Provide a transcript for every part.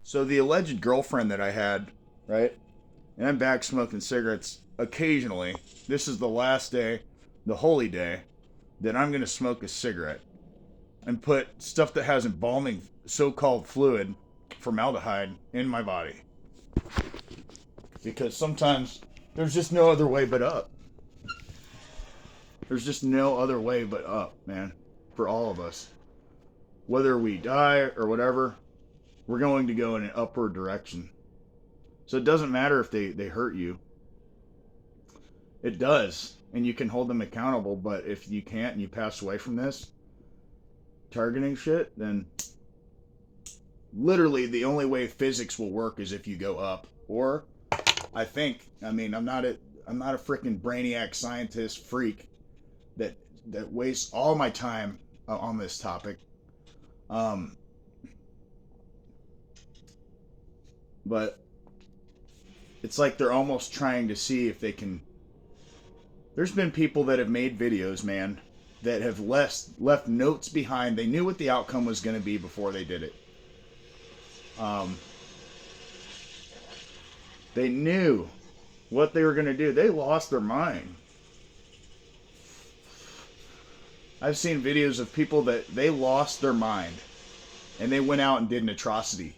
So the alleged girlfriend that I had, right? And I'm back smoking cigarettes occasionally. This is the last day, the holy day, that I'm going to smoke a cigarette and put stuff that has embalming so-called fluid, formaldehyde, in my body. Because sometimes there's just no other way but up. There's just no other way but up, man, for all of us. Whether we die or whatever, we're going to go in an upward direction. So it doesn't matter if they hurt you. It does. And you can hold them accountable, but if you can't and you pass away from this targeting shit, then literally the only way physics will work is if you go up. Or I'm not a freaking brainiac scientist freak that wastes all my time on this topic. Um but it's like they're almost trying to see if they can. There's been people that have made videos, man, that have left notes behind. They knew what the outcome was going to be before they did it. They knew what they were going to do. They lost their mind. I've seen videos of people that they lost their mind and they went out and did an atrocity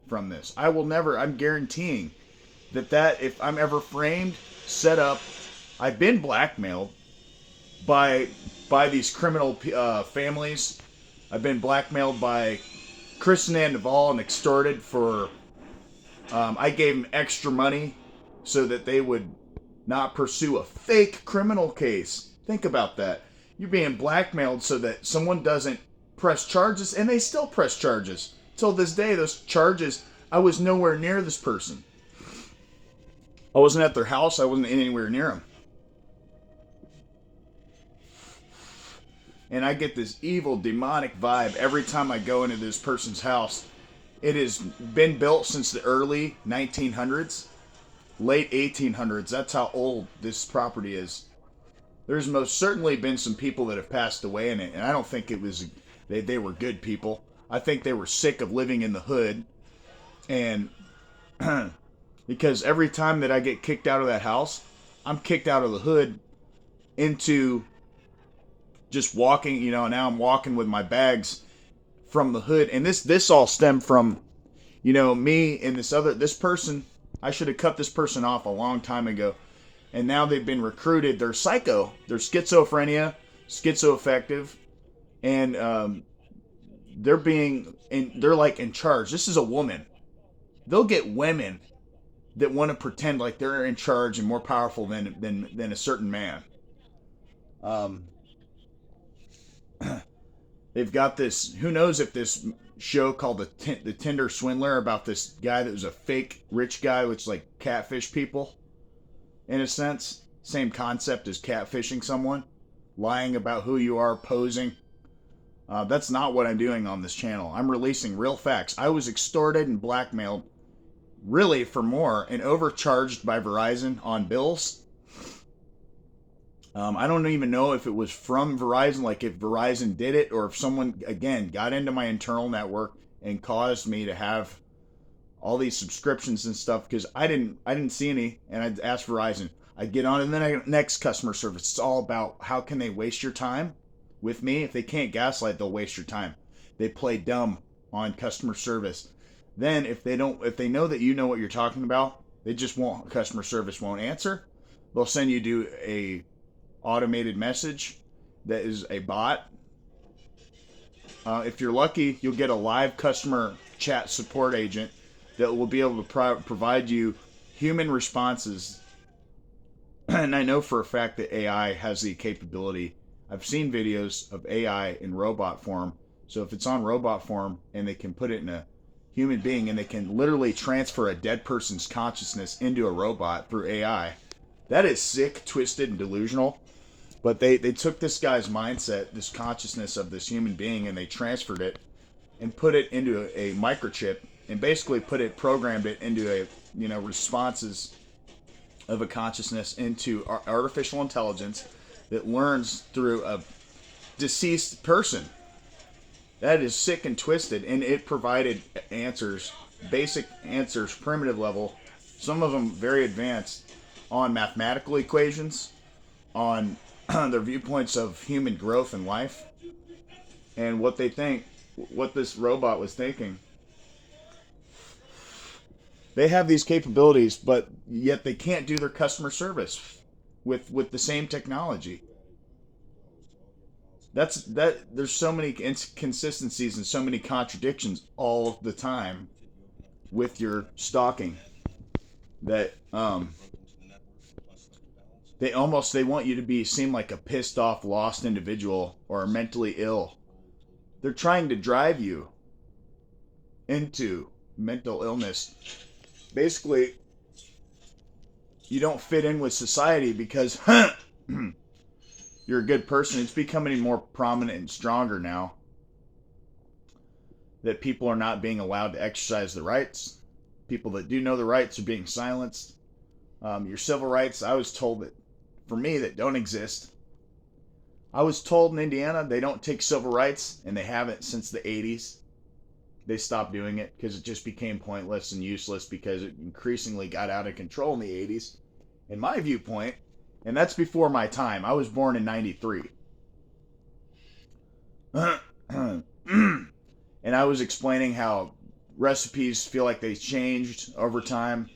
from this. I'm guaranteeing that if I'm ever framed, set up, I've been blackmailed by these criminal families. I've been blackmailed by Chris Sandoval and extorted for. I gave them extra money so that they would not pursue a fake criminal case. Think about that. You're being blackmailed so that someone doesn't press charges, and they still press charges. Till this day, those charges, I was nowhere near this person. I wasn't at their house. I wasn't anywhere near them. And I get this evil, demonic vibe every time I go into this person's house. It has been built since the early 1900s, late 1800s. That's how old this property is. There's most certainly been some people that have passed away in it, and I don't think it was they were good people. I think they were sick of living in the hood, and because every time that I get kicked out of that house, I'm kicked out of the hood into just walking, now I'm walking with my bags from the hood. And this all stemmed from, me and this person. I should have cut this person off a long time ago. And now they've been recruited. They're psycho. They're schizophrenia, schizoaffective. And they're like in charge. This is a woman. They'll get women that want to pretend like they're in charge and more powerful than a certain man. They've got this. Who knows if this show called the Tinder Swindler about this guy that was a fake rich guy, which like catfish people, in a sense. Same concept as catfishing someone, lying about who you are, posing. That's not what I'm doing on this channel. I'm releasing real facts. I was extorted and blackmailed, really for more, and overcharged by Verizon on bills. I don't even know if it was from Verizon, like if Verizon did it, or if someone, again, got into my internal network and caused me to have all these subscriptions and stuff, because I didn't see any, and I'd ask Verizon. I'd get on to the next customer service. It's all about how can they waste your time with me. If they can't gaslight, they'll waste your time. They play dumb on customer service. Then if they know that you know what you're talking about, they just won't, customer service won't answer. They'll send you to a automated message that is a bot. If you're lucky, you'll get a live customer chat support agent that will be able to provide you human responses. And I know for a fact that AI has the capability. I've seen videos of AI in robot form. So if it's on robot form and they can put it in a human being and they can literally transfer a dead person's consciousness into a robot through AI, that is sick, twisted, and delusional. But they took this guy's mindset, this consciousness of this human being, and they transferred it and put it into a microchip and basically programmed it into a, responses of a consciousness into artificial intelligence that learns through a deceased person. That is sick and twisted, and it provided answers basic answers, primitive level, some of them very advanced on mathematical equations, on their viewpoints of human growth and life, and what they think, what this robot was thinking. They have these capabilities, but yet they can't do their customer service with the same technology. There's so many inconsistencies and so many contradictions all the time with your stalking that they want you to be seem like a pissed off lost individual or mentally ill. They're trying to drive you into mental illness. Basically, you don't fit in with society because you're a good person. It's becoming more prominent and stronger now that people are not being allowed to exercise the rights. People that do know the rights are being silenced. Your civil rights, I was told that, for me, that don't exist. I was told in Indiana they don't take civil rights, and they haven't since the 80s. They stopped doing it because it just became pointless and useless because it increasingly got out of control in the 80s. In my viewpoint, and that's before my time. I was born in 93. And I was explaining how recipes feel like they changed over time.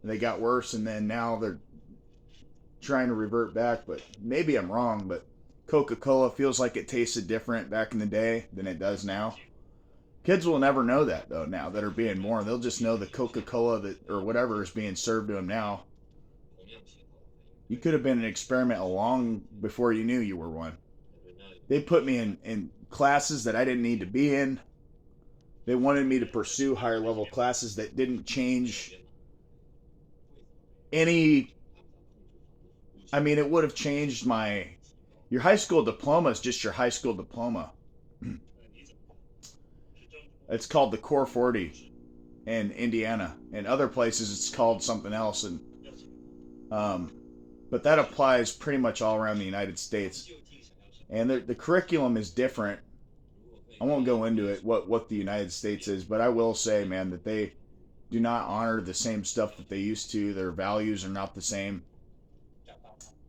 They got worse, and then now they're trying to revert back, but maybe I'm wrong, but Coca-Cola feels like it tasted different back in the day than it does now. Kids will never know that, though, now that are being born. They'll just know the Coca-Cola that or whatever is being served to them now. You could have been an experiment long before you knew you were one. They put me in classes that I didn't need to be in. They wanted me to pursue higher level classes that didn't change any. I mean, it would have changed your high school diploma is just your high school diploma. It's called the Core 40 in Indiana. In other places, it's called something else. And but that applies pretty much all around the United States. And the curriculum is different. I won't go into it, what the United States is, but I will say, man, that they do not honor the same stuff that they used to. Their values are not the same.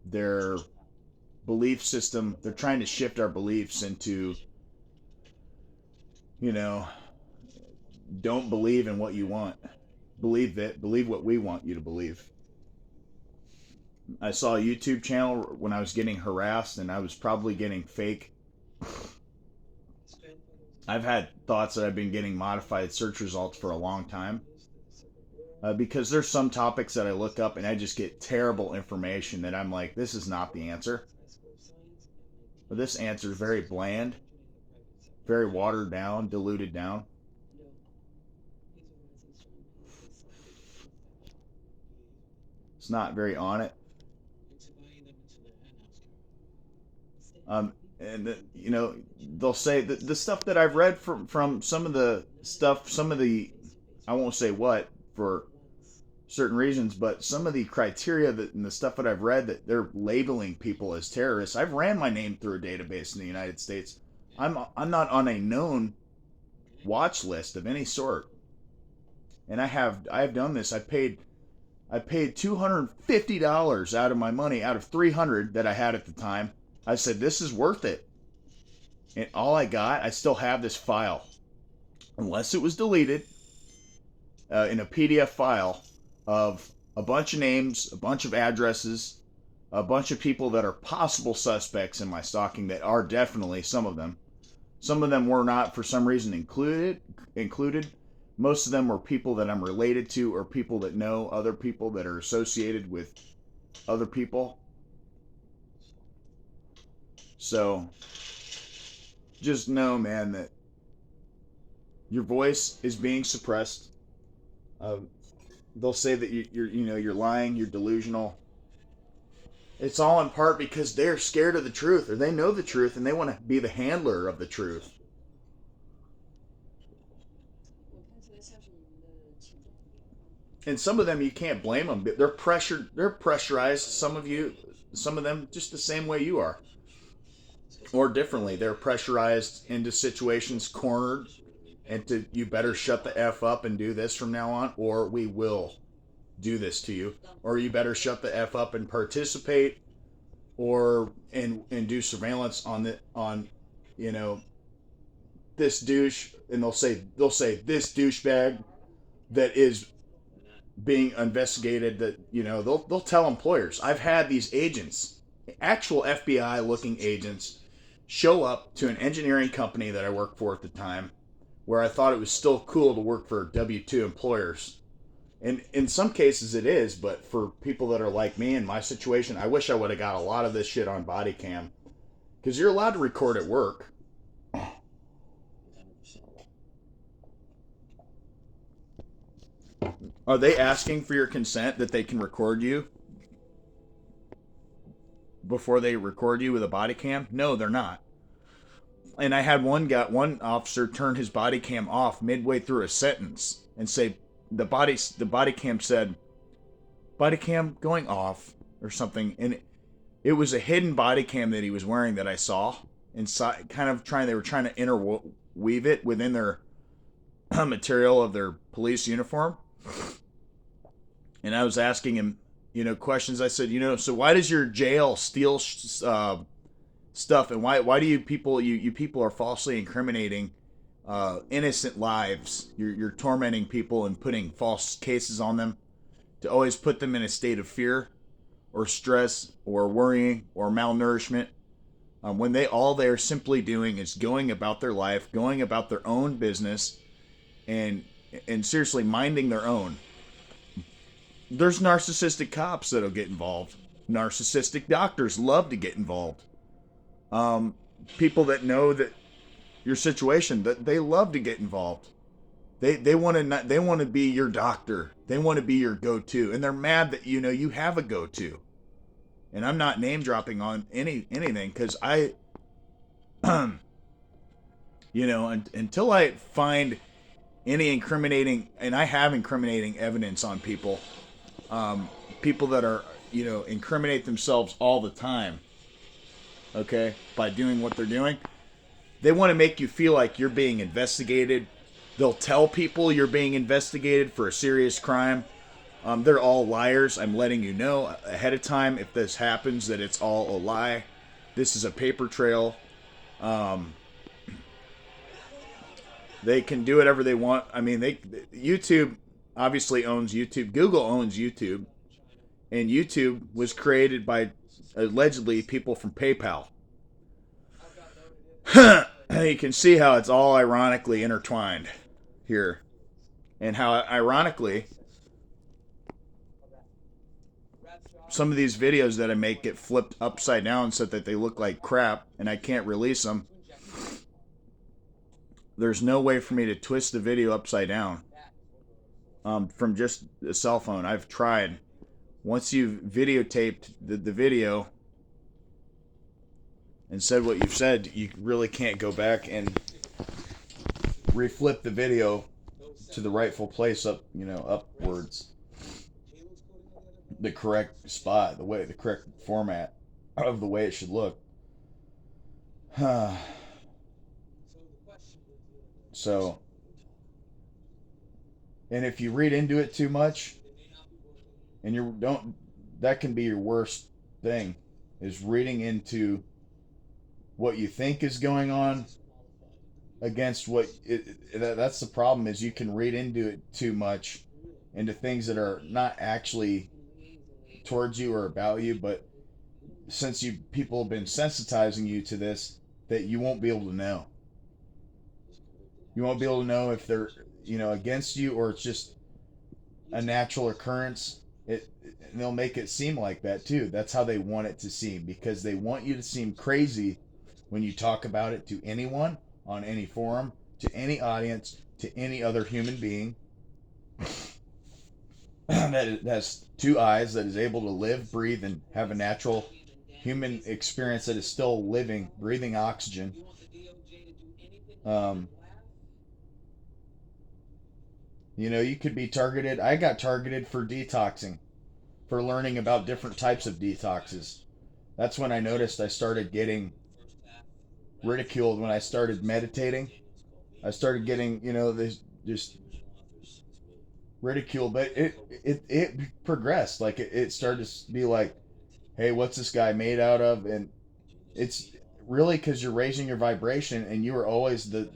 Their belief system, they're trying to shift our beliefs into, don't believe in what you want. Believe what we want you to believe. I saw a YouTube channel when I was getting harassed, and I was probably getting fake. I've had thoughts that I've been getting modified search results for a long time. Because there's some topics that I look up and I just get terrible information that I'm like, this is not the answer. But this answer is very bland, very watered down, diluted down. It's not very on it. And they'll say that the stuff that I've read from some of the stuff, I won't say what for certain reasons, but some of the criteria and the stuff that I've read that they're labeling people as terrorists. I've ran my name through a database in the United States. I'm not on a known watch list of any sort, and I have done this. I paid $250 out of my money out of $300 that I had at the time. I said, this is worth it. And all I got, I still have this file. Unless it was deleted in a PDF file of a bunch of names, a bunch of addresses, a bunch of people that are possible suspects in my stalking that are definitely some of them. Some of them were not for some reason included. Most of them were people that I'm related to or people that know other people that are associated with other people. So, just know, man, that your voice is being suppressed. They'll say that you're lying, you're delusional. It's all in part because they're scared of the truth, or they know the truth, and they want to be the handler of the truth. And some of them, you can't blame them. They're pressured. They're pressurized. Some of them, just the same way you are. Or differently, they're pressurized into situations, cornered, and to you better shut the F up and do this from now on, or we will do this to you, or you better shut the F up and participate, or and do surveillance on you know this douche, and they'll say this douchebag that is being investigated, that they'll tell employers. I've had these agents, actual FBI looking agents, show up to an engineering company that I worked for at the time, where I thought it was still cool to work for W-2 employers. And in some cases it is, but for people that are like me in my situation, I wish I would have got a lot of this shit on body cam, because you're allowed to record at work. Are they asking for your consent that they can record you before they record you with a body cam? No, they're not. And I had one officer turn his body cam off midway through a sentence and say the body cam said body cam going off or something, and it was a hidden body cam that he was wearing that I saw inside, they were trying to interweave it within their material of their police uniform. And I was asking him, questions. I said, so why does your jail steal stuff, and why do you people are falsely incriminating innocent lives? You're tormenting people and putting false cases on them to always put them in a state of fear or stress or worrying or malnourishment, when they're simply doing is going about their life, going about their own business, and seriously minding their own. There's narcissistic cops that'll get involved. Narcissistic doctors love to get involved. People that know that your situation, that they love to get involved. They want to be your doctor. They want to be your go-to, and they're mad that you have a go-to. And I'm not name dropping on anything, because I, until I find any incriminating, and I have incriminating evidence on people. People that are, incriminate themselves all the time, okay, by doing what they're doing. They want to make you feel like you're being investigated. They'll tell people you're being investigated for a serious crime. They're all liars. I'm letting you know ahead of time, if this happens, that it's all a lie. This is a paper trail. They can do whatever they want. I mean, YouTube obviously owns YouTube. Google owns YouTube. And YouTube was created by, allegedly, people from PayPal. You can see how it's all ironically intertwined here. And how, ironically, some of these videos that I make get flipped upside down so that they look like crap, and I can't release them. There's no way for me to twist the video upside down from just a cell phone. I've tried. Once you've videotaped the video and said what you've said, you really can't go back and reflip the video to the rightful place, upwards. The correct spot, the correct format of the way it should look. So, and if you read into it too much, and that can be your worst thing, is reading into what you think is going on against that's the problem, is you can read into it too much, into things that are not actually towards you or about you, but since people have been sensitizing you to this, that you won't be able to know. You won't be able to know if they're, against you, or it's just a natural occurrence. They'll make it seem like that too. That's how they want it to seem, because they want you to seem crazy when you talk about it to anyone, on any forum, to any audience, to any other human being that has two eyes, that is able to live, breathe, and have a natural human experience, that is still living, breathing oxygen. You could be targeted. I got targeted for detoxing, for learning about different types of detoxes. That's when I noticed I started getting ridiculed, when I started meditating I started getting, this just ridicule, but it progressed. Like it started to be like, hey, what's this guy made out of? And it's really because you're raising your vibration, and you are always the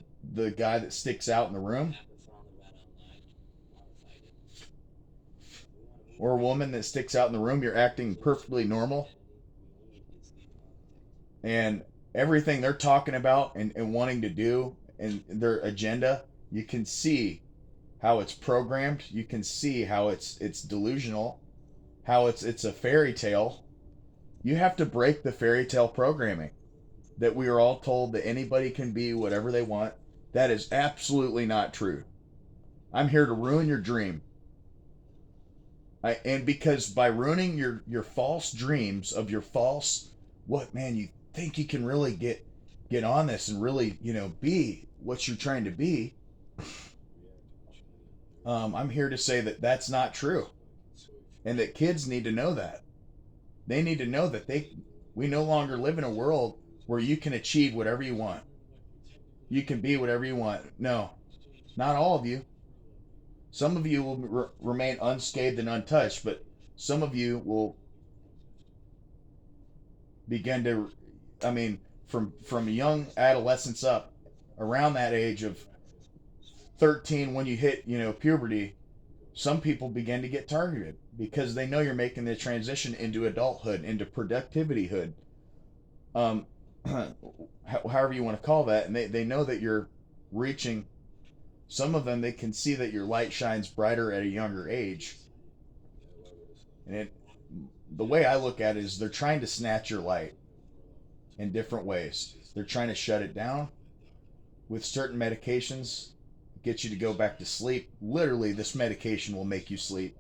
guy that sticks out in the room, or a woman that sticks out in the room. You're acting perfectly normal, and everything they're talking about and wanting to do and their agenda, you can see how it's programmed. You can see how it's delusional, how it's a fairy tale. You have to break the fairy tale programming that we are all told that anybody can be whatever they want. That is absolutely not true. I'm here to ruin your dream. And because by ruining your false dreams of your false, what, man, you think you can really get on this and really, be what you're trying to be. I'm here to say that that's not true, and that kids need to know that. They need to know that we no longer live in a world where you can achieve whatever you want. You can be whatever you want. No, not all of you. Some of you will remain unscathed and untouched, but some of you will begin to, I mean, from young adolescence up, around that age of 13, when you hit, puberty, some people begin to get targeted because they know you're making the transition into adulthood, into productivityhood, um, however you want to call that, and they know that you're reaching. Some of them, they can see that your light shines brighter at a younger age, and the way I look at it is they're trying to snatch your light in different ways. They're trying to shut it down with certain medications, get you to go back to sleep. Literally, this medication will make you sleep.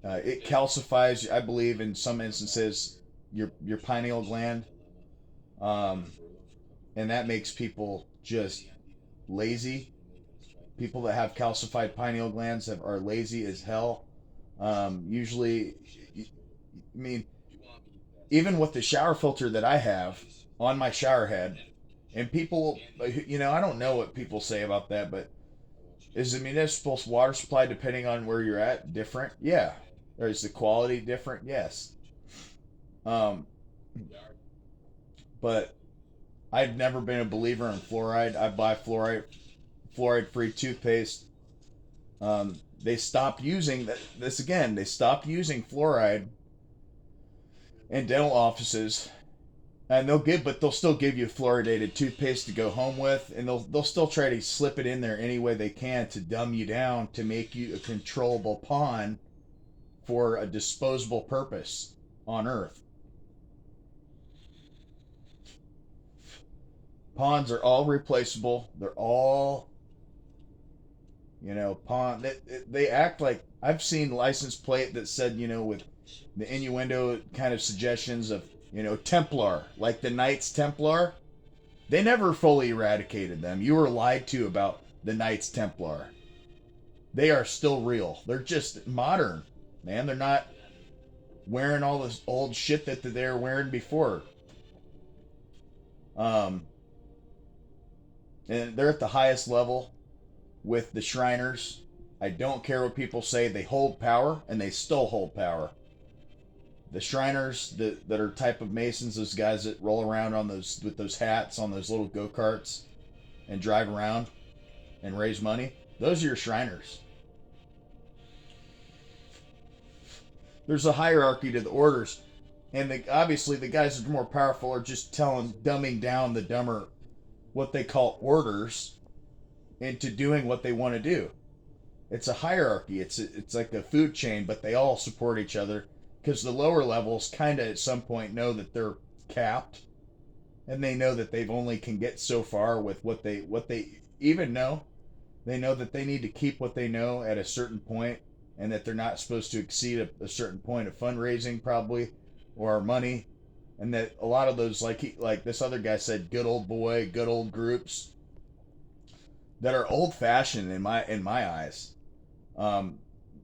It calcifies, I believe, in some instances, your pineal gland, um, and that makes people just lazy. People that have calcified pineal glands are lazy as hell. Usually, I mean, even with the shower filter that I have on my shower head, and people, I don't know what people say about that, but is the municipal water supply, depending on where you're at, different? Yeah. Or is the quality different? Yes. Um, but I've never been a believer in fluoride. I buy fluoride free toothpaste. They stopped using this again. They stopped using fluoride in dental offices, and they'll still give you fluoridated toothpaste to go home with, and they'll still try to slip it in there any way they can to dumb you down, to make you a controllable pawn for a disposable purpose on Earth. Pawns are all replaceable. They're all, pawn. They act like, I've seen license plate that said, with the innuendo kind of suggestions of, Templar, like the Knights Templar. They never fully eradicated them. You were lied to about the Knights Templar. They are still real. They're just modern, man. They're not wearing all this old shit that they were wearing before. Um, and they're at the highest level with the Shriners. I don't care what people say. They hold power, and they still hold power. The Shriners that are type of Masons, those guys that roll around on those with those hats on those little go karts and drive around and raise money. Those are your Shriners. There's a hierarchy to the orders, and obviously the guys that are more powerful are just dumbing down the dumber, what they call orders, into doing what they want to do. It's a hierarchy. It's like a food chain, but they all support each other because the lower levels kind of at some point know that they're capped, and they know that they've only can get so far with what they even know. They know that they need to keep what they know at a certain point, and that they're not supposed to exceed a certain point of fundraising, probably, or money, and that a lot of those, like this other guy said, good old boy, good old groups that are old fashioned in my eyes.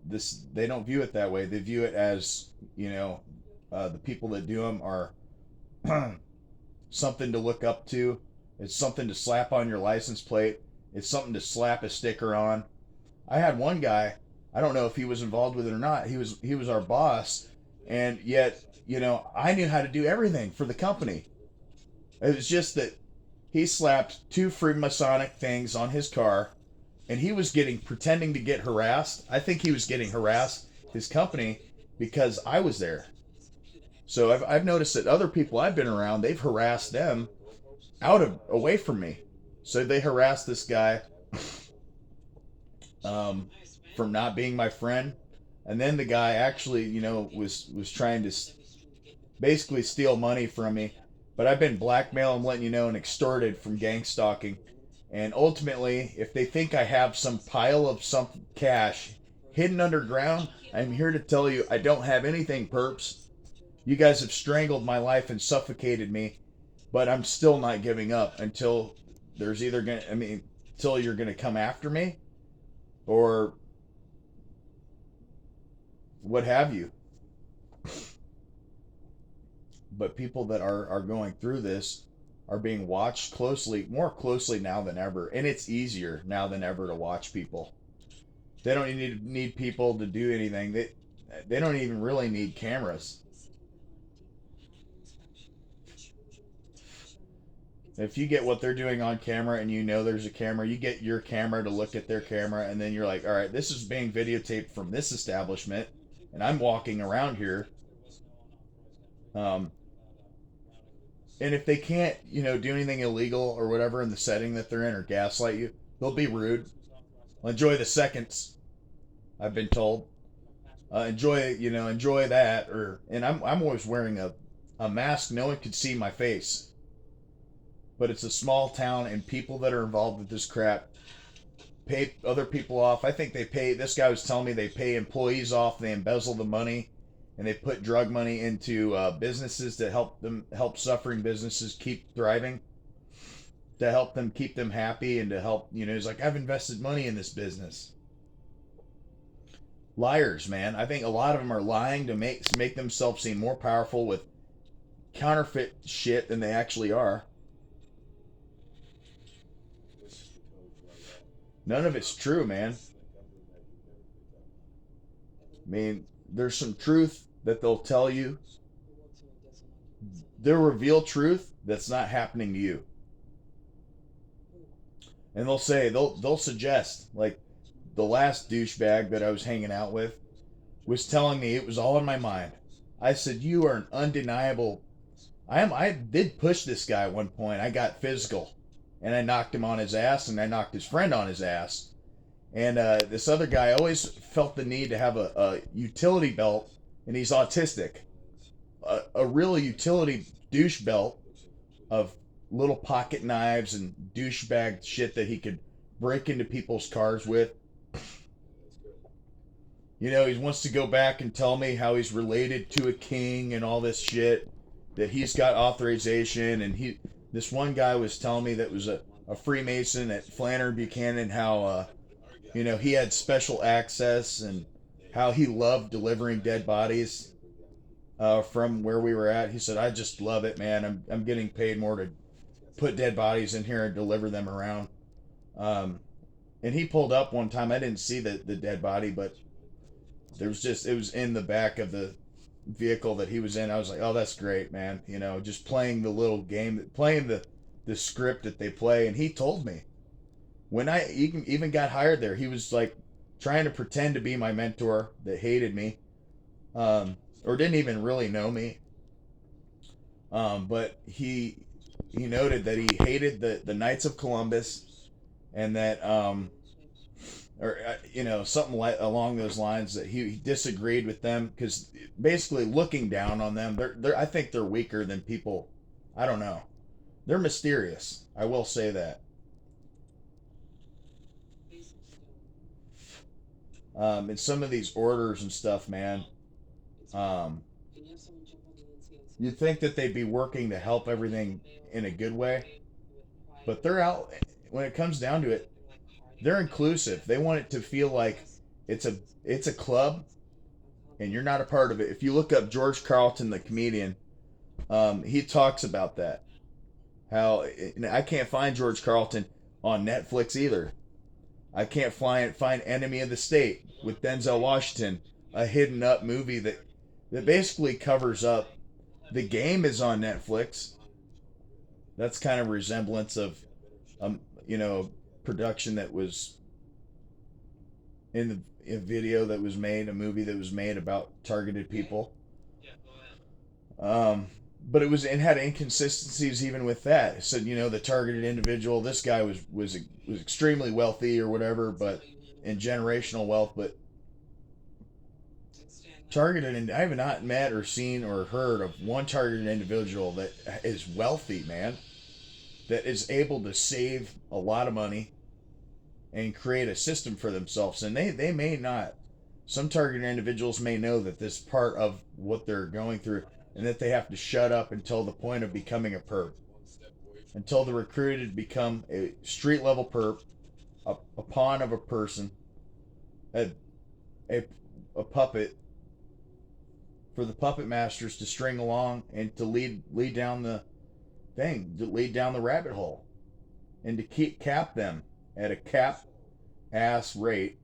This They don't view it that way. They view it as, the people that do them are something to look up to. It's something to slap on your license plate. It's something to slap a sticker on. I had one guy, I don't know if he was involved with it or not. He was our boss, and yet, I knew how to do everything for the company. It was just that he slapped two Freemasonic things on his car, and he was pretending to get harassed. I think he was getting harassed, his company, because I was there. So I've noticed that other people I've been around, they've harassed them away from me. So they harassed this guy from not being my friend, and then the guy actually, was trying to basically steal money from me. But I've been blackmailed, I'm letting you know, and extorted from gang stalking. And ultimately, if they think I have some pile of some cash hidden underground, I'm here to tell you I don't have anything, perps. You guys have strangled my life and suffocated me, but I'm still not giving up until until you're gonna come after me, or what have you. But people that are going through this are being watched more closely now than ever, and it's easier now than ever to watch people. They don't need people to do anything. They don't even really need cameras. If you get what they're doing on camera and there's a camera, you get your camera to look at their camera, and then you're like, all right, this is being videotaped from this establishment, and I'm walking around here. And if they can't, do anything illegal or whatever in the setting that they're in, or gaslight you, they'll be rude. Enjoy the seconds, I've been told. Enjoy that. And I'm always wearing a mask. No one could see my face. But it's a small town, and people that are involved with this crap pay other people off. I think this guy was telling me they pay employees off, they embezzle the money, and they put drug money into businesses to help suffering businesses keep thriving, to help them keep them happy, and to help, he's like, I've invested money in this business. Liars, man. I think a lot of them are lying to make themselves seem more powerful with counterfeit shit than they actually are. None of it's true, man. I mean, there's some truth that they'll tell you. They'll reveal truth that's not happening to you. And they'll suggest, like the last douchebag that I was hanging out with was telling me it was all in my mind. I said, you are an undeniable. I did push this guy at one point. I got physical. And I knocked him on his ass, and I knocked his friend on his ass. And this other guy always felt the need to have a utility belt, and he's autistic. A real utility douche belt of little pocket knives and douchebag shit that he could break into people's cars with. He wants to go back and tell me how he's related to a king and all this shit, that he's got authorization, and this one guy was telling me that was a Freemason at Flannery Buchanan, how, he had special access, and how he loved delivering dead bodies from where we were at. He said, I just love it, man. I'm getting paid more to put dead bodies in here and deliver them around. And he pulled up one time. I didn't see the dead body, but it was in the back of the vehicle that he was in. I was like, oh, that's great, man. Just playing the little game, playing the script that they play. And he told me when I even got hired there, he was like trying to pretend to be my mentor that hated me, or didn't even really know me. But he noted that he hated the Knights of Columbus, and that something along those lines, that he disagreed with them, because basically looking down on them. I think they're weaker than people. I don't know. They're mysterious. I will say that. And some of these orders and stuff, man. You'd think that they'd be working to help everything in a good way, but they're out. When it comes down to it, they're inclusive. They want it to feel like it's a club, and you're not a part of it. If you look up George Carlin, the comedian, he talks about that. How I can't find George Carlton on Netflix either. I can't find Enemy of the State with Denzel Washington, a hidden up movie that basically covers up. The Game is on Netflix. That's kind of a resemblance of you know, production that was in a video that was made, a movie that was made about targeted people. Um, but it had inconsistencies even with that. It said, you know, the targeted individual, this guy was extremely wealthy or whatever, but in generational wealth, but targeted, and I have not met or seen or heard of one targeted individual that is wealthy, man, that is able to save a lot of money and create a system for themselves. And they may not, some targeted individuals may know that this part of what they're going through, and that they have to shut up until the point of becoming a perp, until the recruited become a street level perp, a pawn of a person, a, a, a puppet for the puppet masters to string along and to lead down the thing, to lead down the rabbit hole, and to keep cap them at a cap ass rate.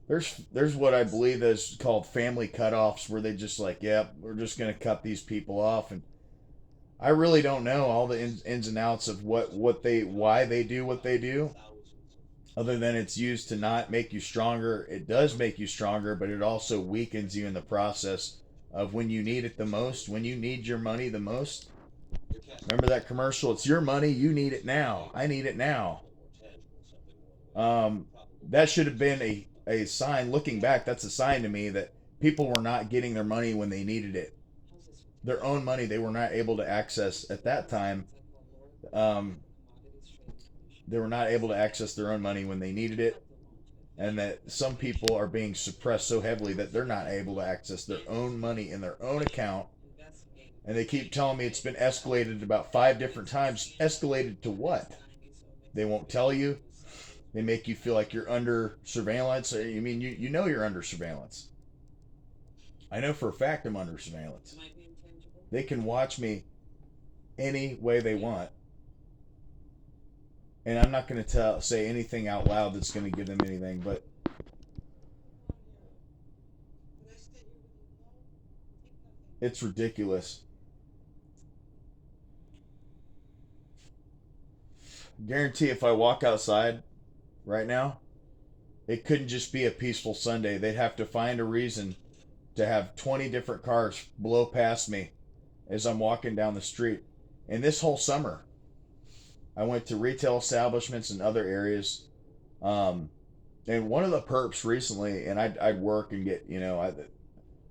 There's what I believe is called family cutoffs, where they just like, yep, we're just gonna cut these people off. And I really don't know all the ins and outs of why they do what they do, other than it's used to not make you stronger. It does make you stronger, but it also weakens you in the process of when you need it the most, when you need your money the most. Remember that commercial? It's your money, you need it now. I need it now. Um, that should have been a sign. Looking back, that's a sign to me that people were not getting their money when they needed it. Their own money they were not able to access at that time. Um, they were not able to access their own money when they needed it, and that some people are being suppressed so heavily that they're not able to access their own money in their own account. And they keep telling me it's been escalated about 5 different times. Escalated to what? They won't tell you. They make you feel like you're under surveillance. I mean, you know you're under surveillance. I know for a fact I'm under surveillance. They can watch me any way they want, and I'm not going to say anything out loud that's going to give them anything. But it's ridiculous. Guarantee if I walk outside right now, it couldn't just be a peaceful Sunday. They'd have to find a reason to have 20 different cars blow past me as I'm walking down the street. And this whole summer, I went to retail establishments and other areas. Um, and one of the perps recently, and I'd work and get, you know,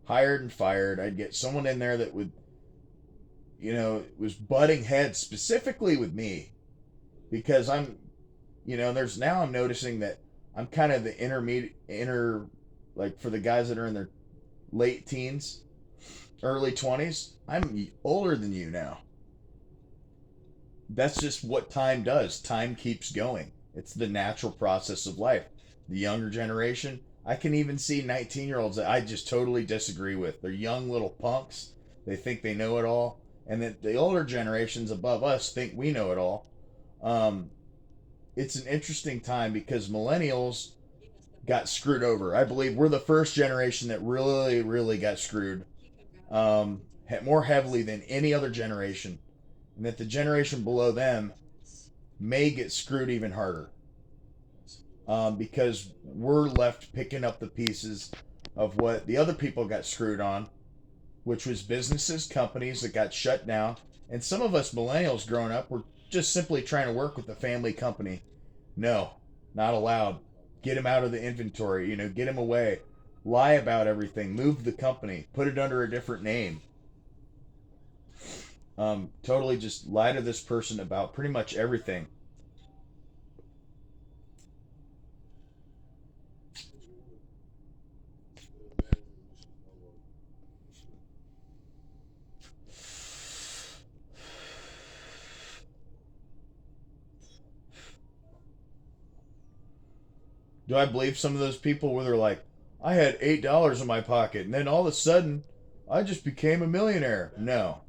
hired and fired. I'd get someone in there that would, you know, was butting heads specifically with me because there's now I'm noticing that I'm kind of the like for the guys that are in their late teens, early 20s. I'm older than you now. That's just what time does. Time keeps going. It's the natural process of life. The younger generation, I can even see 19-year-olds that I just totally disagree with. They're young little punks. They think they know it all. And that the older generations above us think we know it all. Um, it's an interesting time because millennials got screwed over. I believe we're the first generation that really, really got screwed more heavily than any other generation. And that the generation below them may get screwed even harder because we're left picking up the pieces of what the other people got screwed on, which was businesses, companies that got shut down. And some of us millennials growing up were just simply trying to work with the family company. No, not allowed. Get him out of the inventory, get him away. Lie about everything. Move the company. Put it under a different name. Totally just lie to this person about pretty much everything. Do I believe some of those people where they're like, I had $8 in my pocket, and then all of a sudden, I just became a millionaire. No.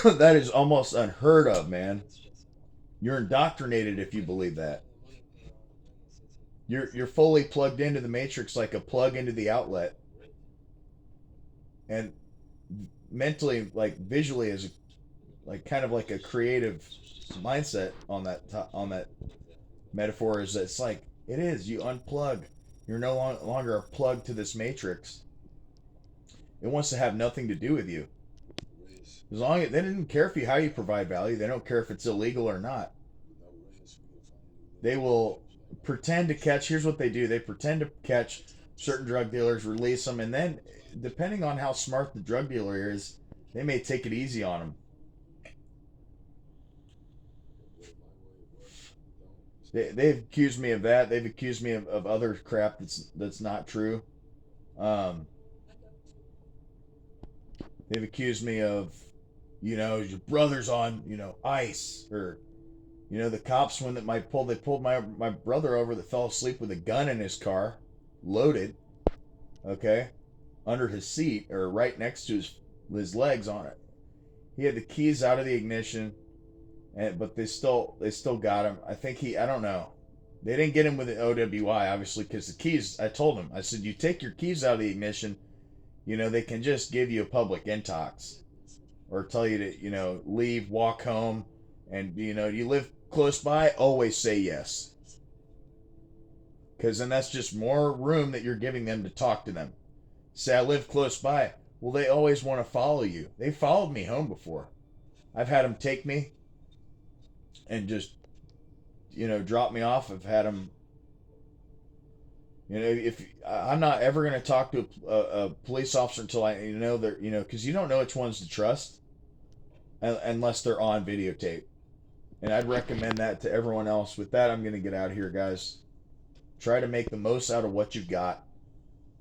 That is almost unheard of, man. You're indoctrinated if you believe that. You're fully plugged into the matrix like a plug into the outlet, and mentally, like visually, as like kind of like a creative mindset on that metaphor is that it's like it is. You unplug. You're no longer a plug to this matrix. It wants to have nothing to do with you. As long as they didn't care if you how you provide value, they don't care if it's illegal or not. They will pretend to catch. Here's what they do: they pretend to catch certain drug dealers, release them, and then, depending on how smart the drug dealer is, they may take it easy on them. They've accused me of that. They've accused me of other crap that's not true. Um, they've accused me of, your brother's on, ice, or the cops when that they pulled my brother over that fell asleep with a gun in his car, loaded, okay, under his seat or right next to his legs on it. He had the keys out of the ignition, but they still got him. I don't know. They didn't get him with an OWI obviously because the keys. I told him. I said, you take your keys out of the ignition. They can just give you a public intox or tell you to leave, walk home, and you live close by. Always say yes, because then that's just more room that you're giving them to talk to them. Say I live close by. Well, they always want to follow you. They followed me home before. I've had them take me and just drop me off. I've had them. If I'm not ever going to talk to a police officer until I they're because you don't know which ones to trust unless they're on videotape. And I'd recommend that to everyone else. With that, I'm going to get out of here, guys. Try to make the most out of what you've got.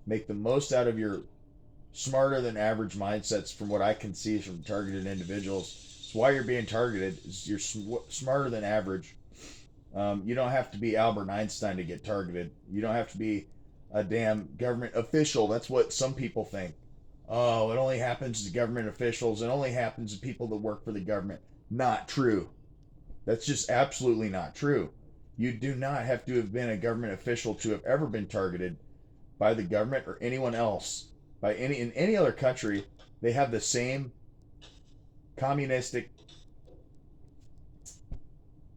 Make the most out of your smarter than average mindsets from what I can see from targeted individuals. It's why you're being targeted. You're smarter than average. You don't have to be Albert Einstein to get targeted. You don't have to be a damn government official. That's what some people think. Oh, it only happens to government officials. It only happens to people that work for the government. Not true. That's just absolutely not true. You do not have to have been a government official to have ever been targeted by the government or anyone else. In any other country, they have the same communistic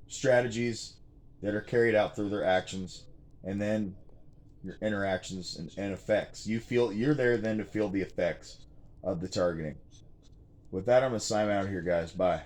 strategies that are carried out through their actions, and then your interactions and effects. You're there then to feel the effects of the targeting. With that, I'm gonna sign out here, guys. Bye.